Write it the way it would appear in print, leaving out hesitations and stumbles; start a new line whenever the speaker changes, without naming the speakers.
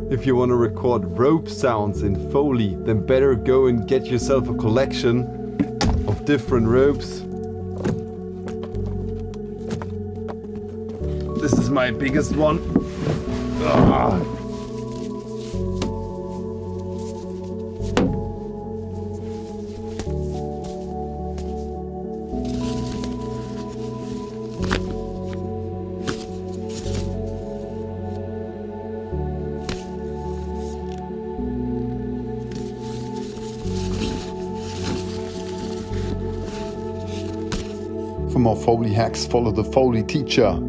If you want to record rope sounds in Foley, then better go and get yourself a collection of different ropes. This is my biggest one. Ah.
For more Foley hacks, follow the Foley teacher.